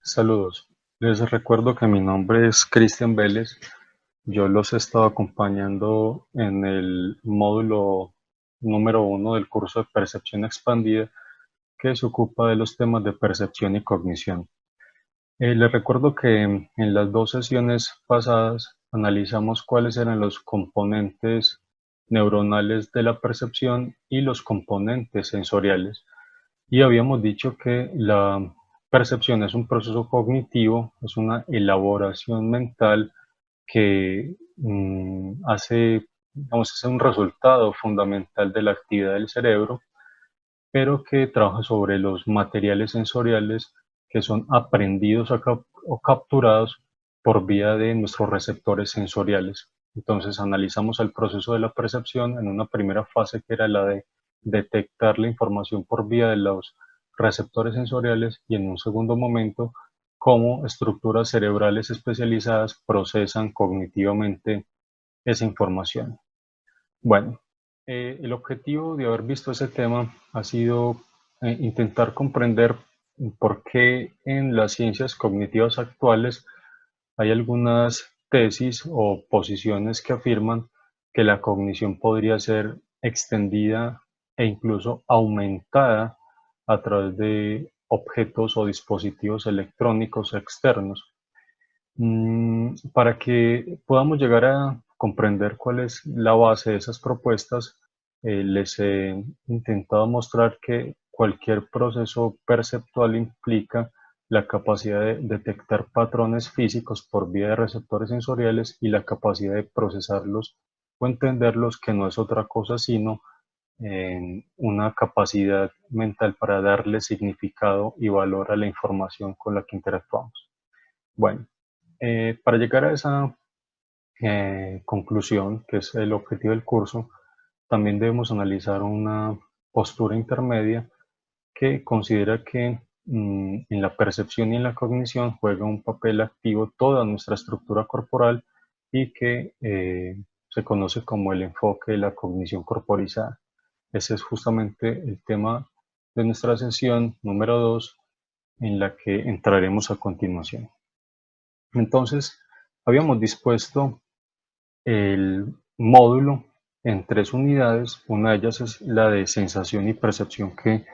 Saludos, les recuerdo que mi nombre es Cristian Vélez. Yo los he estado acompañando en el módulo número 1 del curso de Percepción Expandida, que se ocupa de los temas de percepción y cognición. Les recuerdo que en las dos sesiones pasadas analizamos cuáles eran los componentes neuronales de la percepción y los componentes sensoriales. Y habíamos dicho que la percepción es un proceso cognitivo, es una elaboración mental que es un resultado fundamental de la actividad del cerebro, pero que trabaja sobre los materiales sensoriales que son aprendidos o capturados por vía de nuestros receptores sensoriales. Entonces analizamos el proceso de la percepción en una primera fase que era la de detectar la información por vía de los receptores sensoriales y en un segundo momento cómo estructuras cerebrales especializadas procesan cognitivamente esa información. Bueno, el objetivo de haber visto ese tema ha sido intentar comprender por qué en las ciencias cognitivas actuales hay algunas tesis o posiciones que afirman que la cognición podría ser extendida e incluso aumentada a través de objetos o dispositivos electrónicos externos. Para que podamos llegar a comprender cuál es la base de esas propuestas, les he intentado mostrar que cualquier proceso perceptual implica la capacidad de detectar patrones físicos por vía de receptores sensoriales y la capacidad de procesarlos o entenderlos, que no es otra cosa sino una capacidad mental para darle significado y valor a la información con la que interactuamos. Bueno, para llegar a esa conclusión, que es el objetivo del curso, también debemos analizar una postura intermedia que considera que en la percepción y en la cognición juega un papel activo toda nuestra estructura corporal y que se conoce como el enfoque de la cognición corporizada. Ese es justamente el tema de nuestra sesión número 2, en la que entraremos a continuación. Entonces, habíamos dispuesto el módulo en 3 unidades. Una de ellas es la de sensación y percepción que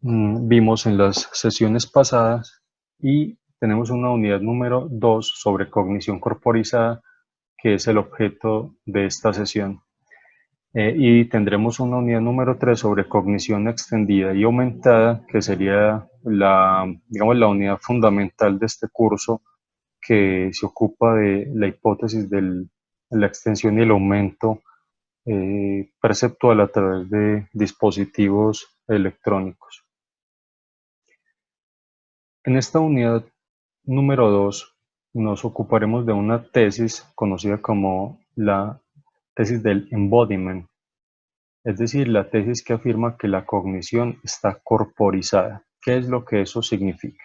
vimos en las sesiones pasadas, y tenemos una unidad número 2 sobre cognición corporizada, que es el objeto de esta sesión. Y tendremos una unidad número 3 sobre cognición extendida y aumentada, que sería digamos, la unidad fundamental de este curso, que se ocupa de la hipótesis de la extensión y el aumento perceptual a través de dispositivos electrónicos. En esta unidad número 2 nos ocuparemos de una tesis conocida como la tesis del embodiment, es decir, la tesis que afirma que la cognición está corporizada. ¿Qué es lo que eso significa?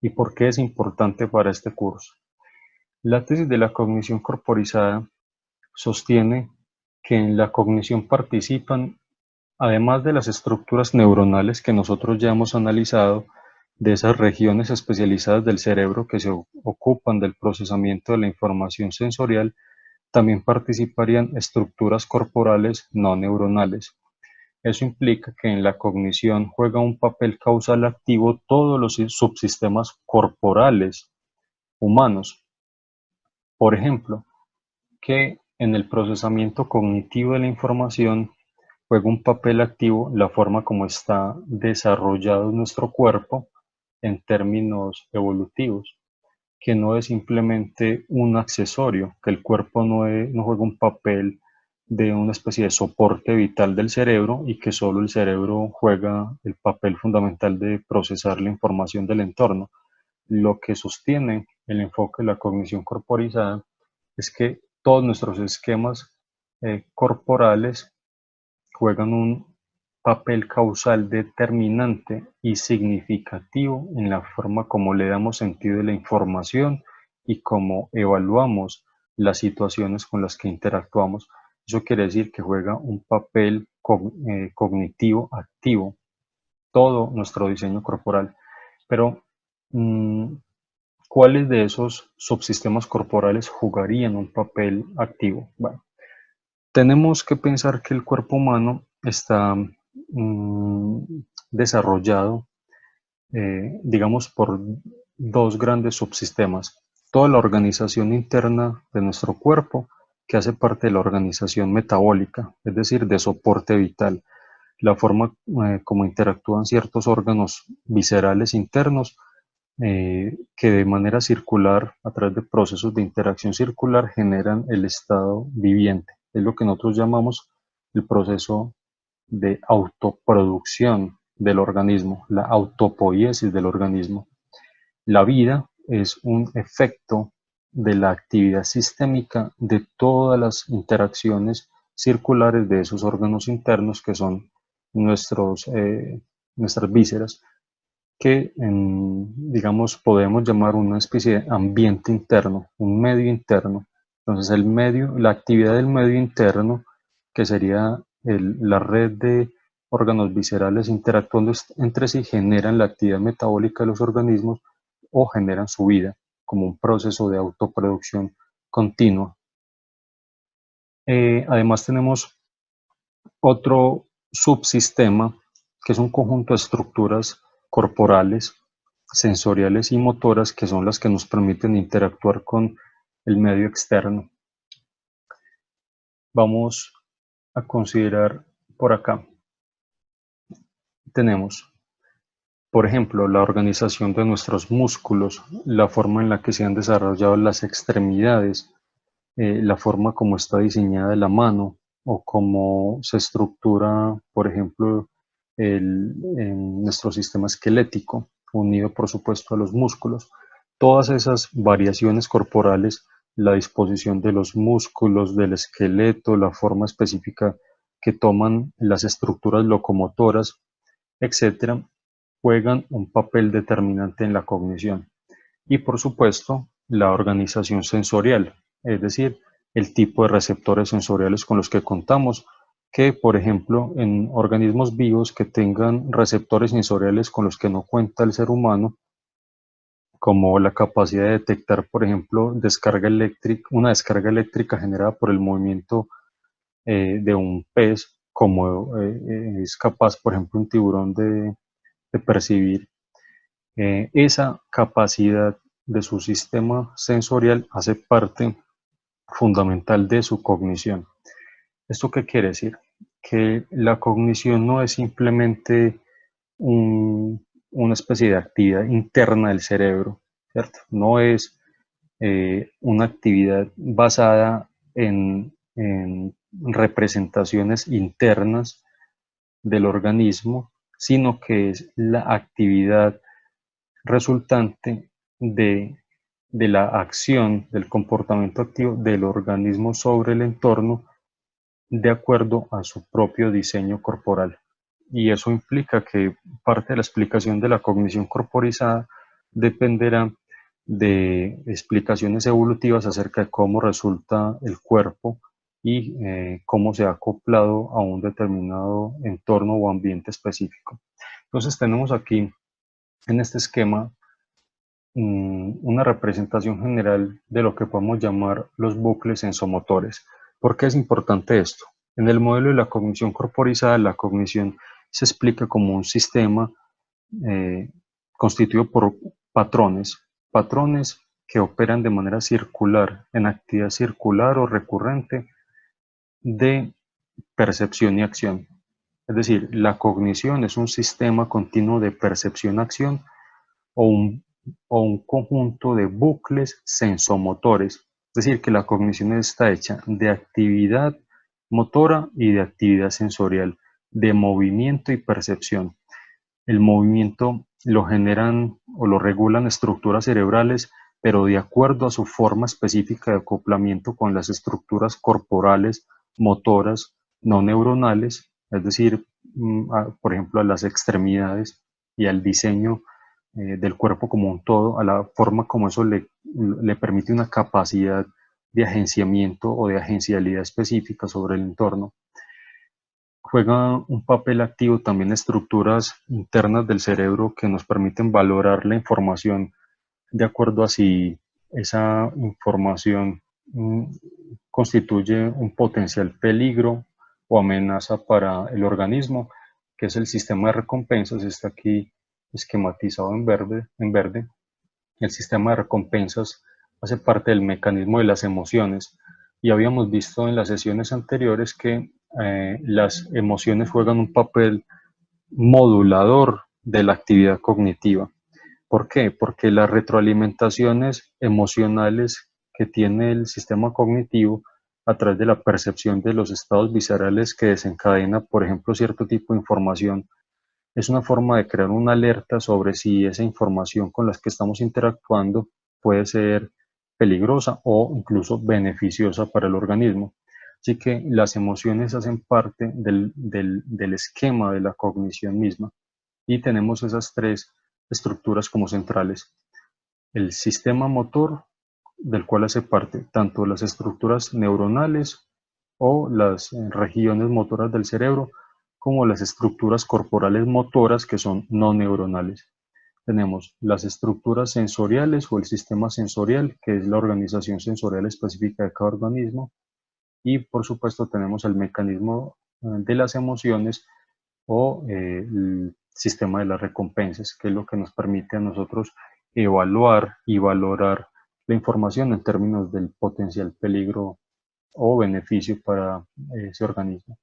¿Y por qué es importante para este curso? La tesis de la cognición corporizada sostiene que en la cognición participan, además de las estructuras neuronales que nosotros ya hemos analizado, de esas regiones especializadas del cerebro que se ocupan del procesamiento de la información sensorial, también participarían estructuras corporales no neuronales. Eso implica que en la cognición juega un papel causal activo todos los subsistemas corporales humanos. Por ejemplo, que en el procesamiento cognitivo de la información juega un papel activo la forma como está desarrollado nuestro cuerpo en términos evolutivos, que no es simplemente un accesorio, que el cuerpo no juega un papel de una especie de soporte vital del cerebro y que solo el cerebro juega el papel fundamental de procesar la información del entorno. Lo que sostiene el enfoque de la cognición corporizada es que todos nuestros esquemas corporales juegan un papel causal determinante y significativo en la forma como le damos sentido a la información y cómo evaluamos las situaciones con las que interactuamos. Eso quiere decir que juega un papel cognitivo activo todo nuestro diseño corporal. Pero, ¿cuáles de esos subsistemas corporales jugarían un papel activo? Bueno, tenemos que pensar que el cuerpo humano está desarrollado, digamos, por dos grandes subsistemas. Toda la organización interna de nuestro cuerpo, que hace parte de la organización metabólica, es decir, de soporte vital. La forma como interactúan ciertos órganos viscerales internos, que de manera circular, a través de procesos de interacción circular, generan el estado viviente. Es lo que nosotros llamamos el proceso de autoproducción del organismo, la autopoiesis del organismo. La vida es un efecto de la actividad sistémica de todas las interacciones circulares de esos órganos internos que son nuestras vísceras, que digamos podemos llamar una especie de ambiente interno, un medio interno. Entonces la actividad del medio interno, que sería la red de órganos viscerales interactuando entre sí, generan la actividad metabólica de los organismos o generan su vida como un proceso de autoproducción continua. Además tenemos otro subsistema, que es un conjunto de estructuras corporales, sensoriales y motoras, que son las que nos permiten interactuar con el medio externo. Vamos a considerar por acá. Tenemos, por ejemplo, la organización de nuestros músculos, la forma en la que se han desarrollado las extremidades, la forma como está diseñada la mano o cómo se estructura, por ejemplo, en nuestro sistema esquelético, unido por supuesto a los músculos. Todas esas variaciones corporales, la disposición de los músculos, del esqueleto, la forma específica que toman las estructuras locomotoras, etcétera, juegan un papel determinante en la cognición. Y por supuesto, la organización sensorial, es decir, el tipo de receptores sensoriales con los que contamos, que por ejemplo en organismos vivos que tengan receptores sensoriales con los que no cuenta el ser humano, como la capacidad de detectar, por ejemplo, una descarga eléctrica generada por el movimiento de un pez, como es capaz, por ejemplo, un tiburón de percibir. Esa capacidad de su sistema sensorial hace parte fundamental de su cognición. ¿Esto qué quiere decir? Que la cognición no es simplemente una especie de actividad interna del cerebro, ¿cierto? No es una actividad basada en representaciones internas del organismo, sino que es la actividad resultante de la acción, del comportamiento activo del organismo sobre el entorno de acuerdo a su propio diseño corporal. Y eso implica que parte de la explicación de la cognición corporizada dependerá de explicaciones evolutivas acerca de cómo resulta el cuerpo y cómo se ha acoplado a un determinado entorno o ambiente específico. Entonces tenemos aquí en este esquema una representación general de lo que podemos llamar los bucles sensomotores. ¿Por qué es importante esto? En el modelo de la cognición corporizada, la cognición se explica como un sistema eh, constituido por patrones que operan de manera circular, en actividad circular o recurrente de percepción y acción. Es decir, la cognición es un sistema continuo de percepción-acción o un conjunto de bucles sensomotores. Es decir, que la cognición está hecha de actividad motora y de actividad sensorial, de movimiento y percepción. El movimiento lo generan o lo regulan estructuras cerebrales, pero de acuerdo a su forma específica de acoplamiento con las estructuras corporales, motoras, no neuronales, es decir, por ejemplo, a las extremidades y al diseño del cuerpo como un todo, a la forma como eso le permite una capacidad de agenciamiento o de agencialidad específica sobre el entorno. Juegan un papel activo también estructuras internas del cerebro que nos permiten valorar la información de acuerdo a si esa información constituye un potencial peligro o amenaza para el organismo, que es el sistema de recompensas. Está aquí esquematizado en verde. El sistema de recompensas hace parte del mecanismo de las emociones, y habíamos visto en las sesiones anteriores que las emociones juegan un papel modulador de la actividad cognitiva. ¿Por qué? Porque las retroalimentaciones emocionales que tiene el sistema cognitivo a través de la percepción de los estados viscerales que desencadena, por ejemplo, cierto tipo de información, es una forma de crear una alerta sobre si esa información con la que estamos interactuando puede ser peligrosa o incluso beneficiosa para el organismo. Así que las emociones hacen parte del esquema de la cognición misma, y tenemos esas tres estructuras como centrales. El sistema motor, del cual hace parte tanto las estructuras neuronales o las regiones motoras del cerebro, como las estructuras corporales motoras que son no neuronales. Tenemos las estructuras sensoriales o el sistema sensorial, que es la organización sensorial específica de cada organismo, y por supuesto tenemos el mecanismo de las emociones o el sistema de las recompensas, que es lo que nos permite a nosotros evaluar y valorar la información en términos del potencial peligro o beneficio para ese organismo.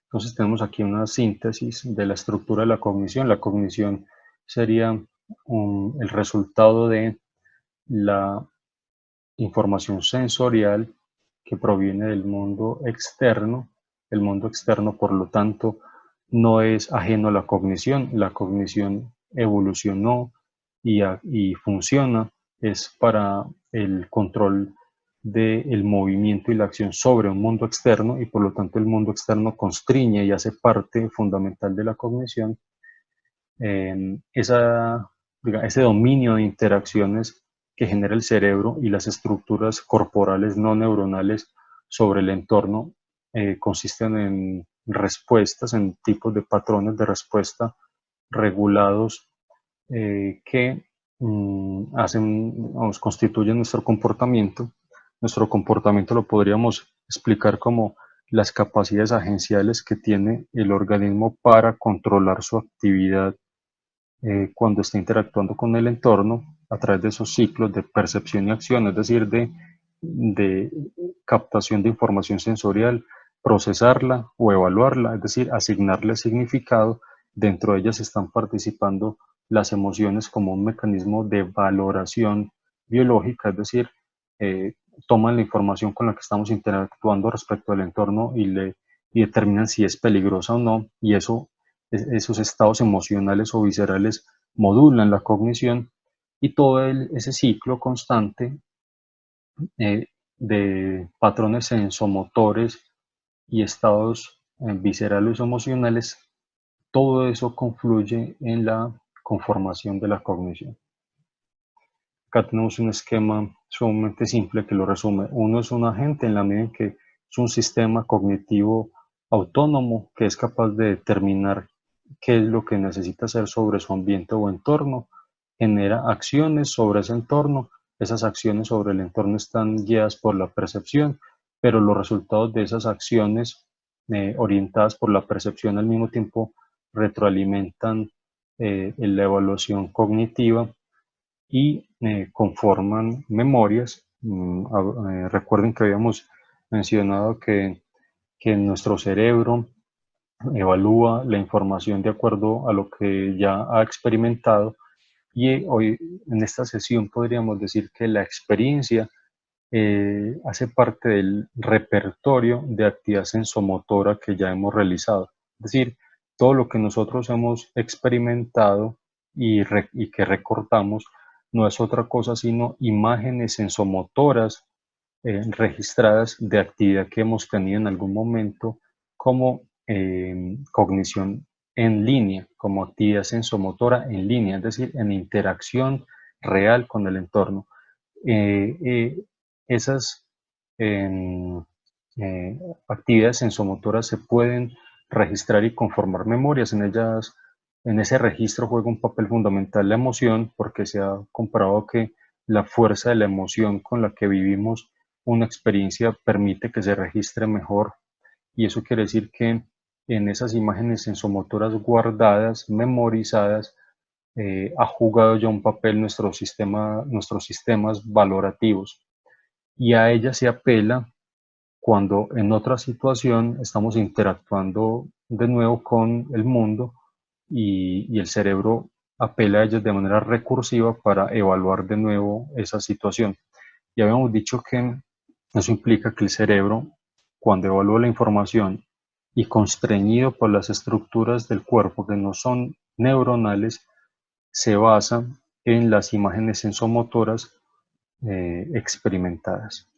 Entonces tenemos aquí una síntesis de la estructura de la cognición. La cognición sería el resultado de la información sensorial que proviene del mundo externo. El mundo externo, por lo tanto, no es ajeno a la cognición. La cognición evolucionó y funciona, es para el control del movimiento y la acción sobre un mundo externo, y por lo tanto el mundo externo constriñe y hace parte fundamental de la cognición. Ese dominio de interacciones que genera el cerebro y las estructuras corporales no neuronales sobre el entorno consisten en respuestas, en tipos de patrones de respuesta regulados que constituyen nuestro comportamiento. Nuestro comportamiento lo podríamos explicar como las capacidades agenciales que tiene el organismo para controlar su actividad cuando está interactuando con el entorno a través de esos ciclos de percepción y acción, es decir, de captación de información sensorial, procesarla o evaluarla, es decir, asignarle significado. Dentro de ellas están participando las emociones como un mecanismo de valoración biológica, es decir, eh, toman la información con la que estamos interactuando respecto al entorno y determinan si es peligrosa o no, y esos estados emocionales o viscerales modulan la cognición, y todo ese ciclo constante eh, de patrones sensomotores y estados viscerales o emocionales, todo eso confluye en la conformación de la cognición. Acá tenemos un esquema sumamente simple que lo resume. Uno es un agente en la medida en que es un sistema cognitivo autónomo que es capaz de determinar qué es lo que necesita hacer sobre su ambiente o entorno, genera acciones sobre ese entorno. Esas acciones sobre el entorno están guiadas por la percepción, pero los resultados de esas acciones orientadas por la percepción al mismo tiempo retroalimentan en la evaluación cognitiva y conforman memorias. Recuerden que habíamos mencionado que nuestro cerebro evalúa la información de acuerdo a lo que ya ha experimentado, y hoy en esta sesión podríamos decir que la experiencia hace parte del repertorio de actividad sensomotora que ya hemos realizado. Es decir, todo lo que nosotros hemos experimentado y que recordamos no es otra cosa sino imágenes sensomotoras registradas de actividad que hemos tenido en algún momento, como cognición en línea, como actividad sensomotora en línea, es decir, en interacción real con el entorno. Eh, eh, esas em, actividades sensomotoras se pueden registrar y conformar memorias. En ese registro juega un papel fundamental la emoción, porque se ha comprobado que la fuerza de la emoción con la que vivimos una experiencia permite que se registre mejor, y eso quiere decir que en esas imágenes sensomotoras guardadas, memorizadas, ha jugado ya un papel nuestros sistemas valorativos, y a ella se apela cuando en otra situación estamos interactuando de nuevo con el mundo, y el cerebro apela a ellas de manera recursiva para evaluar de nuevo esa situación. Ya habíamos dicho que eso implica que el cerebro, cuando evalúa la información y constreñido por las estructuras del cuerpo que no son neuronales, se basa en las imágenes sensomotoras experimentadas.